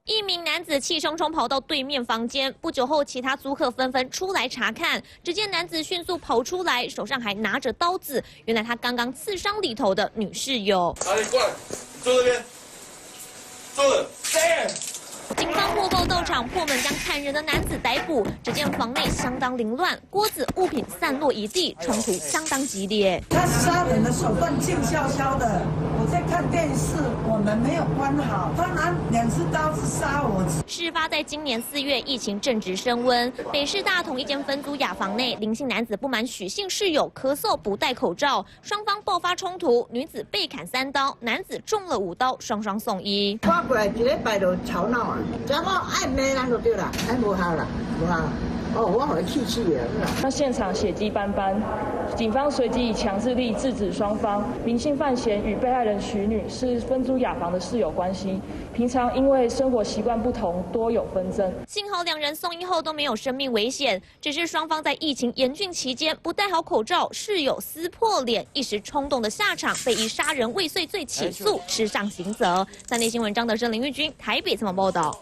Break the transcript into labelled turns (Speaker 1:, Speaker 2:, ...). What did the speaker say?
Speaker 1: 一名男子气冲冲跑到对面房间，不久后，其他租客纷纷出来查看。只见男子迅速跑出来，手上还拿着刀子。原来他刚刚刺伤里头的女室友。
Speaker 2: 哪里过来？坐这边。坐着。
Speaker 1: 警方破扣到场，破门将看人的男子逮捕。只见房内相当凌乱，锅子物品散落一地，冲突相当激烈。
Speaker 3: 他杀人的手段静悄悄的，我在看电视，我们没有关好，他拿2只刀子杀我。
Speaker 1: 事发在今年4月，疫情正值升温，北市大同一间分租雅房内，林姓男子不满许姓室友咳嗽不戴口罩，双方爆发冲突，女子被砍3刀，男子中了5刀，双双送医。
Speaker 4: 我过来一礼拜就吵闹啊，只要我爱骂人就对啦，无效啦，无效。哦，我好气气的。
Speaker 5: 那现场血迹斑斑，警方随即以强制力制止双方。林姓范闲与被害人徐女是分租雅房的室友关系，平常因为生活习惯不同，多有纷争。
Speaker 1: 幸好2人送医后都没有生命危险，只是双方在疫情严峻期间不戴好口罩，室友撕破脸，一时冲动的下场被以杀人未遂罪起诉，吃上刑责。3立新闻张德生、林玉君台北采访报道。